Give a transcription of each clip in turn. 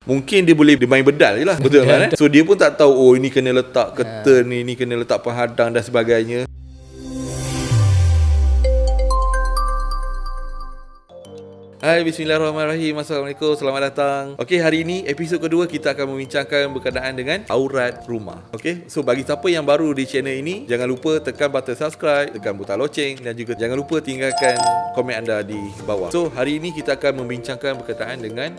Mungkin dia boleh main bedal je lah. Betul kan? So dia pun tak tahu, oh ini kena letak curtain, ini kena letak penghadang dan sebagainya. Hai, bismillahirrahmanirrahim. Assalamualaikum, selamat datang. Okey, hari ini episod kedua kita akan membincangkan berkenaan dengan aurat rumah. Okey, so bagi siapa yang baru di channel ini, jangan lupa tekan button subscribe, tekan butang loceng dan juga jangan lupa tinggalkan komen anda di bawah. So, hari ini kita akan membincangkan berkenaan dengan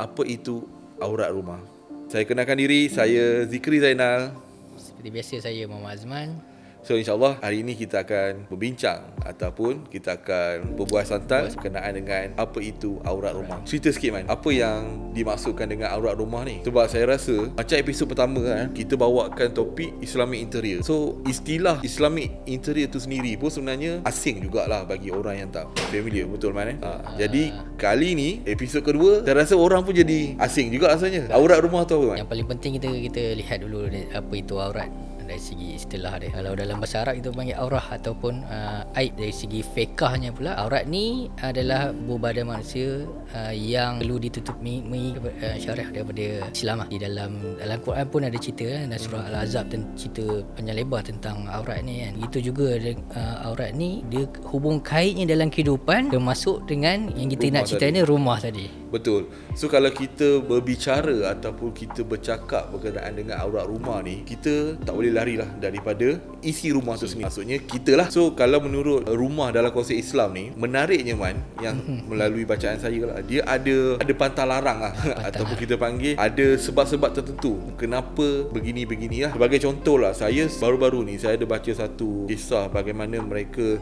apa itu aurat rumah. Saya kenalkan diri, saya Zikri Zainal. Seperti biasa, saya Muhammad Azman. So insyaAllah hari ini kita akan berbincang ataupun kita akan berbual santai berkenaan dengan apa itu aurat rumah. Cerita sikit Man, apa yang dimaksudkan dengan aurat rumah ni? Sebab saya rasa macam episod pertama kan, kita bawakan topik Islamic Interior. So istilah Islamic Interior tu sendiri pun sebenarnya asing jugalah bagi orang yang tak familiar. Betul Man? Jadi kali ni episod kedua, saya rasa orang pun jadi asing juga rasanya. Aurat rumah tu apa Man? Yang paling penting kita lihat dulu apa itu aurat dari segi istilah dia. Kalau dalam bahasa Arab kita panggil aurah ataupun aib. Dari segi fiqahnya pula, aurat ni adalah badan manusia yang perlu ditutupi syariah daripada Islam. Di dalam Quran pun ada cerita dan surah Al-Ahzab dan cerita panjang lebar tentang aurat ni kan. Begitu juga aurat ni dia hubung kaitnya dalam kehidupan termasuk dengan yang kita rumah nak cerita ni, rumah tadi. Betul. So kalau kita berbicara ataupun kita bercakap berkenaan dengan aurat rumah ni, kita tak boleh larilah daripada isi rumah tu sendiri. Maksudnya kita lah. So kalau menurut rumah dalam konsep Islam ni, menariknya Man, yang melalui bacaan saya lah, dia ada pantang larang lah ataupun kita panggil ada sebab-sebab tertentu kenapa begini-begini lah. Sebagai contoh lah, saya baru-baru ni saya ada baca satu kisah bagaimana mereka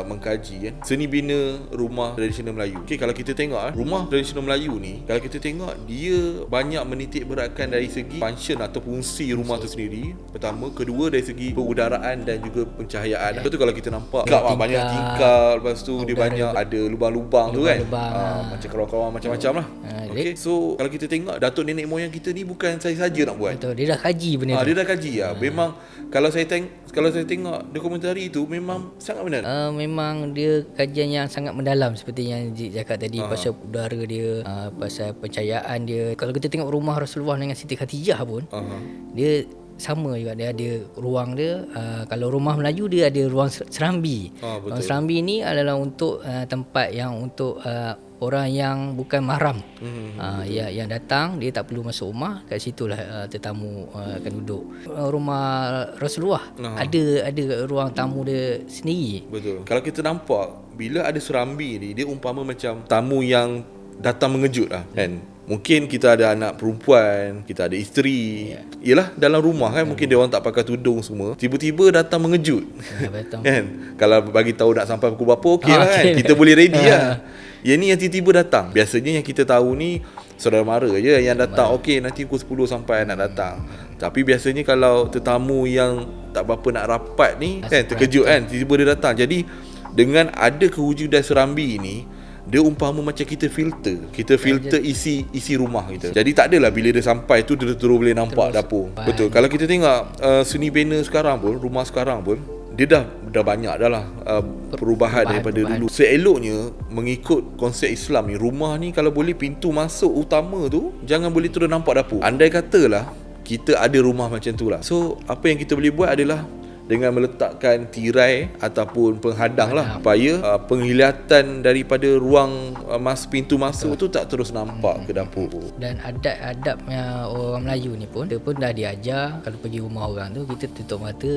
mengkaji kan, seni bina rumah tradisional Melayu. Okay, kalau kita tengok rumah tradisional Melayu ni, kalau kita tengok dia banyak menitik beratkan dari segi function atau fungsi rumah tu sendiri. Pertama, kedua dari segi perudaraan dan juga pencahayaan. Betul kalau kita nampak banyak tingkap, lepas tu dia banyak ada lubang-lubang tu kan. Macam kawan-kawan macam-macam lah. Okay, so kalau kita tengok datuk nenek moyang kita ni bukan saya saja nak buat. Betul, dia dah kaji benda tu. Dia dah kaji lah. Memang kalau saya tengok dokumentari tu memang sangat benar. Memang dia kajian yang sangat mendalam seperti yang Zik cakap tadi, pasal udara dia, pasal pencahayaan dia. Kalau kita tengok rumah Rasulullah dengan Siti Khadijah pun, dia sama juga, dia ada ruang dia. Kalau rumah Melayu dia ada ruang serambi. Ruang serambi ni adalah untuk tempat yang untuk orang yang bukan mahram. Yang datang dia tak perlu masuk rumah, kat situlah tetamu akan duduk. Rumah Rasulullah ada ruang tamu dia sendiri. Betul. Kalau kita nampak bila ada serambi ni, dia umpama macam tamu yang datang mengejut lah kan. Mungkin kita ada anak perempuan, kita ada isteri. Yelah, dalam rumah kan mungkin dia orang tak pakai tudung semua, tiba-tiba datang mengejut. Kan? Kalau bagi tahu nak sampai pukul berapa, okey lah kan. Kita boleh ready lah. Yang ni yang tiba-tiba datang. Biasanya yang kita tahu ni saudara mara je yang datang. Okey, nanti pukul 10 sampai nak datang. Tapi biasanya kalau tetamu yang tak berapa nak rapat ni kan, terkejut kan, tiba-tiba dia datang. Jadi dengan ada kewujudan serambi ni, dia umpama macam kita filter isi rumah kita. Jadi tak adalah bila dia sampai tu dia terus boleh nampak dapur. Betul. Kalau kita tengok seni bina sekarang pun, rumah sekarang pun, dia dah banyak dah lah perubahan daripada dulu. Seeloknya mengikut konsep Islam ni, rumah ni kalau boleh pintu masuk utama tu jangan boleh terus nampak dapur. Andai katalah kita ada rumah macam tu lah. So apa yang kita boleh buat adalah dengan meletakkan tirai ataupun penghadang lah, supaya penglihatan daripada ruang pintu masuk tu tak terus nampak ke dapur. Dan adab-adabnya orang Melayu ni pun, dia pun dah diajar kalau pergi rumah orang tu kita tutup mata,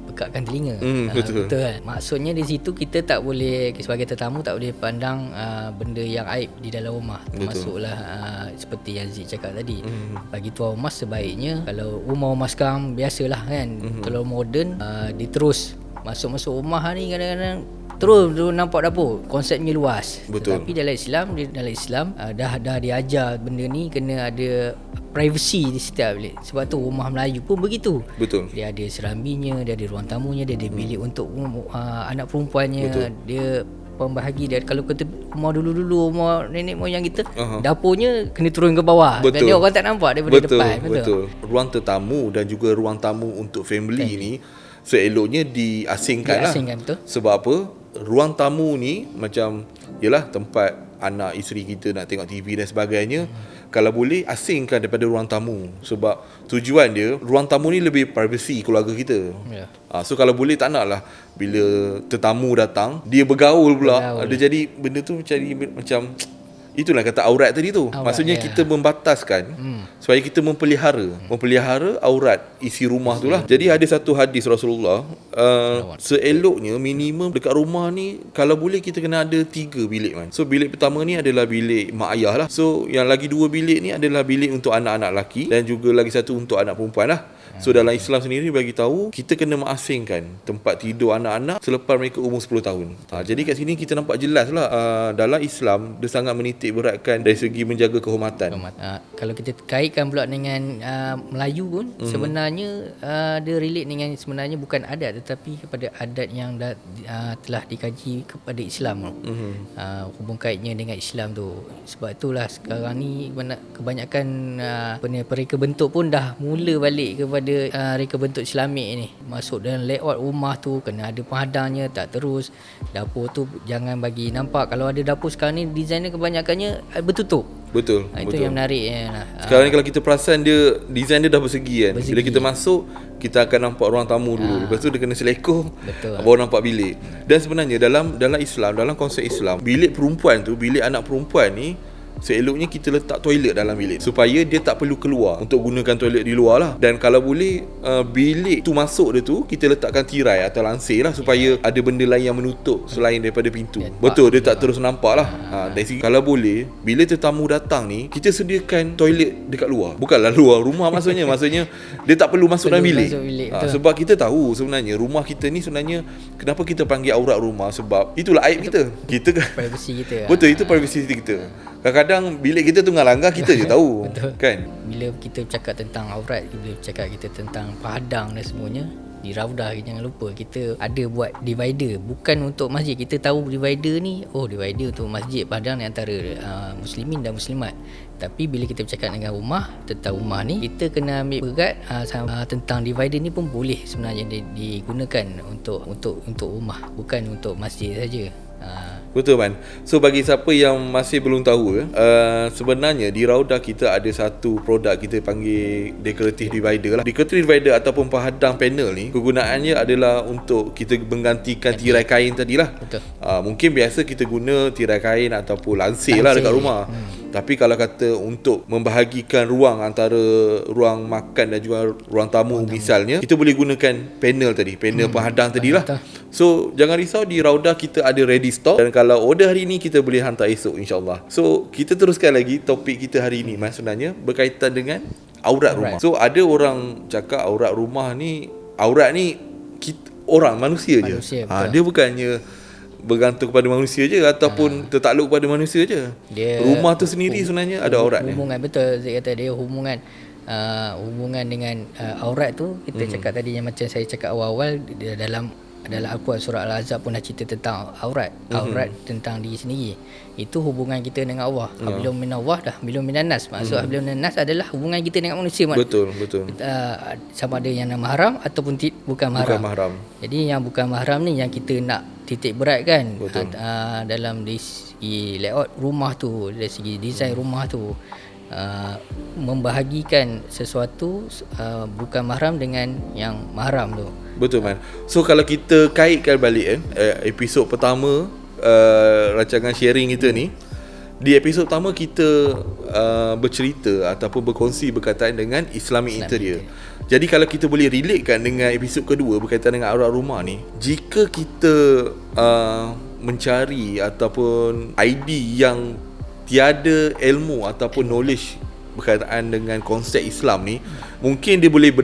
pekakkan telinga. Betul kan? Maksudnya di situ kita tak boleh, sebagai tetamu tak boleh pandang benda yang aib di dalam rumah. Termasuklah seperti yang Zik cakap tadi, bagi tuan rumah sebaiknya, kalau rumah-rumah sekarang biasalah kan, kalau moden, dia terus masuk rumah ni kadang-kadang terus nampak dapur. Konsepnya luas. Betul. Tetapi dalam Islam dah diajar benda ni kena ada privacy di setiap bilik. Sebab tu rumah Melayu pun begitu. Betul. Dia ada serambinya, dia ada ruang tamunya, dia ada bilik untuk anak perempuannya. Betul. Dia pembahagi dia. Kalau kita rumah dulu-dulu, rumah nenek moyang kita, dapurnya kena turun ke bawah. Betul. Dan dia orang tak nampak daripada depan. Betul. Ruang tetamu dan juga ruang tamu untuk family ni seeloknya diasingkan lah. Betul. Sebab apa? Ruang tamu ni macam, yelah, tempat anak isteri kita nak tengok TV dan sebagainya. kalau boleh asingkan daripada ruang tamu. Sebab tujuan dia, ruang tamu ni lebih privacy keluarga kita. So kalau boleh tak nak lah bila tetamu datang dia bergaul pula. Dia jadi benda tu macam itulah kata aurat tadi tu. Maksudnya kita membataskan supaya kita memelihara aurat isi rumah tu lah. Jadi ada satu hadis Rasulullah, seeloknya minimum dekat rumah ni kalau boleh kita kena ada 3 bilik man. So bilik pertama ni adalah bilik mak ayah lah. So yang lagi 2 bilik ni adalah bilik untuk anak-anak lelaki dan juga lagi satu untuk anak perempuan lah. So dalam Islam sendiri bagi tahu kita kena mengasingkan tempat tidur anak-anak selepas mereka umur 10 tahun. Jadi kat sini kita nampak jelas lah dalam Islam dia sangat menitik beratkan dari segi menjaga kehormatan. Kalau kita kaitkan pula dengan Melayu pun sebenarnya dia relate dengan sebenarnya bukan adat tetapi kepada adat yang telah dikaji kepada Islam. Hubung kaitnya dengan Islam tu. Sebab itulah sekarang ni kebanyakan reka bentuk pun dah mula balik kepada reka bentuk Islamik ni. Masuk dalam layout rumah tu kena ada penghadangnya, tak terus dapur tu jangan bagi nampak. Kalau ada dapur sekarang ni desainnya kebanyakannya bertutup. Betul. Itu betul. yang menariknya lah. Sekarang ni kalau kita perasan dia design dia dah bersegi kan. Bila kita masuk kita akan nampak ruang tamu dulu. Lepas tu dia kena selekoh. Baru nampak bilik. Dan sebenarnya dalam Islam, dalam konsep Islam, bilik perempuan tu, bilik anak perempuan ni seeloknya kita letak toilet dalam bilik supaya dia tak perlu keluar untuk gunakan toilet di luar lah. Dan kalau boleh bilik tu masuk dia tu kita letakkan tirai atau lansir lah supaya ada benda lain yang menutup selain daripada pintu. Betul, dia tak terus nampak lah. Dari segi kalau boleh bila tetamu datang ni kita sediakan toilet dekat luar. Bukanlah luar rumah maksudnya dia tak perlu masuk dalam bilik. Sebab kita tahu sebenarnya rumah kita ni sebenarnya kenapa kita panggil aurat rumah, sebab itulah aib kita kan, privacy kita. Betul, itu privacy kita. Kadang-kadang bilik kita tunggal langgar kita je tahu. Kan? Bila kita bercakap tentang aurat, bila bercakap kita tentang padang dan semuanya, di Raudah jangan lupa kita ada buat divider bukan untuk masjid. Kita tahu divider ni divider untuk masjid padang ni antara muslimin dan muslimat. Tapi bila kita bercakap dengan rumah, tentang rumah ni kita kena ambil berat tentang divider ni pun boleh sebenarnya digunakan untuk rumah, bukan untuk masjid saja. Betul man. So bagi siapa yang masih belum tahu sebenarnya di Raudah kita ada satu produk kita panggil decorative divider lah. Decorative divider ataupun penghadang panel ni kegunaannya adalah untuk kita menggantikan tirai kain tadilah. Mungkin biasa kita guna tirai kain ataupun lansir lah dekat rumah. Tapi kalau kata untuk membahagikan ruang antara ruang makan dan juga ruang tamu misalnya, kita boleh gunakan panel penghadang tadilah. So jangan risau, di Raudah kita ada ready stock dan kalau order hari ni kita boleh hantar esok insyaAllah. So kita teruskan lagi topik kita hari ni sebenarnya berkaitan dengan aurat rumah. So ada orang cakap aurat rumah ni, aurat ni manusia je. Dia bukannya bergantung kepada manusia je ataupun tertakluk kepada manusia je. Rumah tu sendiri sebenarnya ada aurat dia. Hubungan betul saya kata dia hubungan dengan aurat tu kita cakap tadi yang macam saya cakap awal-awal dalam Al-Quran surah Al-Ahzab pun dah cerita tentang aurat tentang diri sendiri. Itu hubungan kita dengan Allah. Hablum minallah dah hablum minan nas. Maksud hablum minan nas adalah hubungan kita dengan manusia. Betul. Sama ada yang mahram ataupun bukan mahram. Jadi yang bukan mahram ni yang kita nak titik berat kan dalam segi layout rumah tu, dari segi desain rumah tu, membahagikan sesuatu bukan mahram dengan yang mahram tu. Betul man. So kalau kita kaitkan balik episod pertama rancangan sharing kita ni, di episod pertama kita bercerita ataupun berkongsi berkaitan dengan Islamic interior. Jadi kalau kita boleh relatekan dengan episod kedua berkaitan dengan aurat rumah ni, jika kita mencari ataupun ID yang tiada ilmu ataupun knowledge berkaitan dengan konsep Islam ni, mungkin dia boleh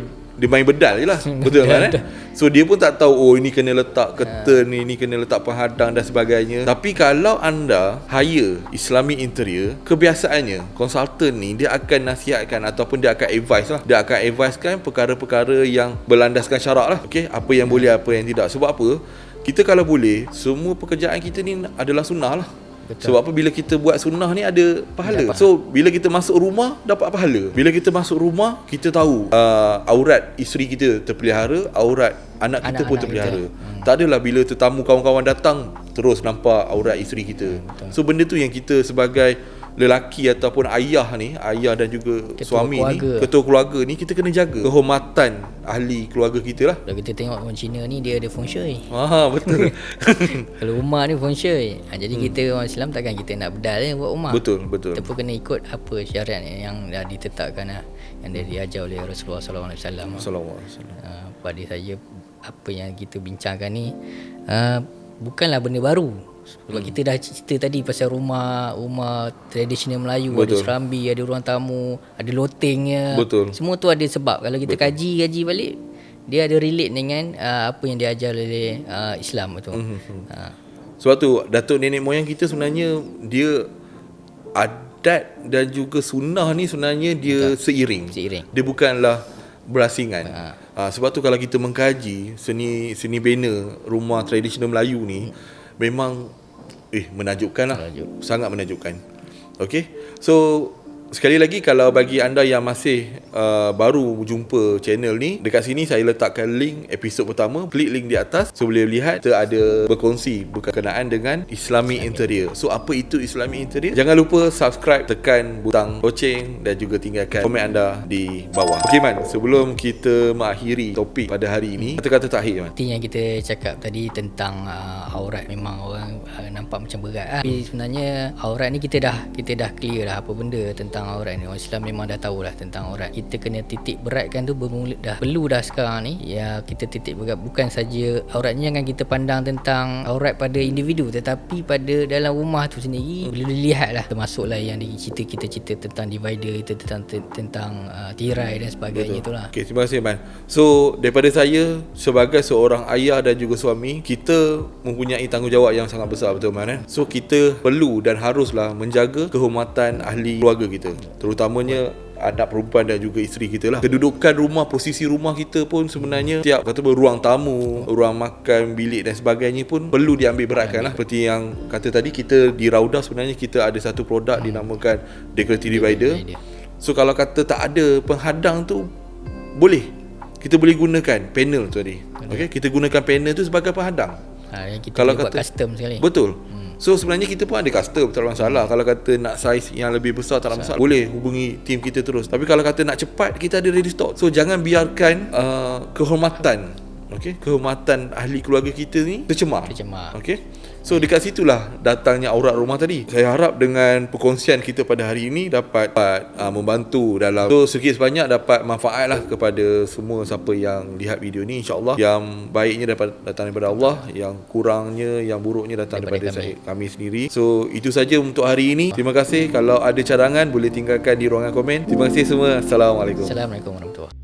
dia main bedal je lah. Betul kan? So dia pun tak tahu ini kena letak curtain, ini kena letak penghadang dan sebagainya. Tapi kalau anda hire Islamic interior, kebiasaannya konsultan ni dia akan nasihatkan ataupun dia akan advise lah. Dia akan advisekan perkara-perkara yang berlandaskan syarak lah. Okay, apa yang boleh, apa yang tidak. Sebab apa? Kita kalau boleh, semua pekerjaan kita ni adalah sunnah lah. Betul. Sebab apa? Bila kita buat sunnah ni ada pahala. So bila kita masuk rumah dapat pahala. Bila kita masuk rumah kita tahu aurat isteri kita terpelihara, aurat anak kita pun terpelihara. Tak adalah bila tetamu kawan-kawan datang terus nampak aurat isteri kita. So benda tu yang kita sebagai lelaki ataupun ayah ni, ayah dan juga Ketua suami keluarga. ni, ketua keluarga ni, kita kena jaga kehormatan ahli keluarga kita lah. Kalau kita tengok orang Cina ni, dia ada feng shui. Betul. Kalau rumah ni feng shui. Jadi kita orang Islam takkan kita nak bedal buat rumah. Betul. Kita pun kena ikut apa syariat yang dah ditetapkan lah, yang dah diajar oleh Rasulullah SAW. Pada saya, apa yang kita bincangkan ni bukanlah benda baru. Sebab kita dah cerita tadi pasal rumah tradisional Melayu. Betul. Ada serambi, ada ruang tamu, ada lotengnya. Betul. Semua tu ada sebab. Kalau kita kaji balik, dia ada relate dengan apa yang diajar oleh Islam tu. Sebab tu datuk nenek moyang kita sebenarnya, dia adat dan juga sunnah ni sebenarnya dia seiring. Dia bukanlah berasingan. Sebab tu kalau kita mengkaji seni bena rumah tradisional Melayu ni, memang menakjubkan lah. Sangat menakjubkan. Okay. So sekali lagi, kalau bagi anda yang masih baru jumpa channel ni, dekat sini saya letakkan link episod pertama. Klik link di atas, so boleh lihat kita ada berkongsi berkenaan dengan Islamic Interior. So apa itu Islamic Interior? Jangan lupa subscribe, tekan butang loceng dan juga tinggalkan komen anda di bawah. Okay Man, sebelum kita mengakhiri topik pada hari ini, kata-kata terakhir Man. Seperti yang kita cakap tadi tentang aurat, memang orang nampak macam berat tapi sebenarnya aurat ni kita dah clear dah apa benda tentang aurat ni. Orang Islam memang dah tahu lah tentang aurat. Kita kena titik beratkan tu perlu dah sekarang ni. Ya, kita titik berat bukan saja aurat ni, jangan kita pandang tentang aurat pada individu, tetapi pada dalam rumah tu sendiri boleh dilihat lah. Termasuklah yang kita cerita tentang divider, kita tentang tirai dan sebagainya. Betul. Itulah. Okay, terima kasih Man. So daripada saya sebagai seorang ayah dan juga suami, kita mempunyai tanggungjawab yang sangat besar, betul Man. So kita perlu dan haruslah menjaga kehormatan ahli keluarga kita, terutamanya anak perempuan dan juga isteri kita lah. Kedudukan rumah, posisi rumah kita pun sebenarnya, tiap kata ruang tamu, ruang makan, bilik dan sebagainya pun perlu diambil beratkan lah. Seperti yang kata tadi, kita di Raudah sebenarnya kita ada satu produk dinamakan decorative divider. So kalau kata tak ada penghadang tu, kita boleh gunakan panel tu tadi. Okay? Kita gunakan panel tu sebagai penghadang. Yang kita kalau buat kata custom sekali. Betul. So sebenarnya kita pun ada custom, tak ada masalah. Kalau kata nak saiz yang lebih besar, tak ada masalah, boleh hubungi tim kita terus. Tapi kalau kata nak cepat, kita ada ready stock. So jangan biarkan kehormatan ahli keluarga kita ni tercemar. Okay. So dekat situlah datangnya aurat rumah tadi. Saya harap dengan perkongsian kita pada hari ini dapat membantu dalam, so sedikit sebanyak dapat manfaat lah kepada semua siapa yang lihat video ni. InsyaAllah yang baiknya datang daripada Allah, yang kurangnya, yang buruknya datang daripada kami sendiri. So itu saja untuk hari ini. Terima kasih. Kalau ada cadangan boleh tinggalkan di ruangan komen. Terima kasih semua. Assalamualaikum. Assalamualaikum warahmatullahi wabarakatuh.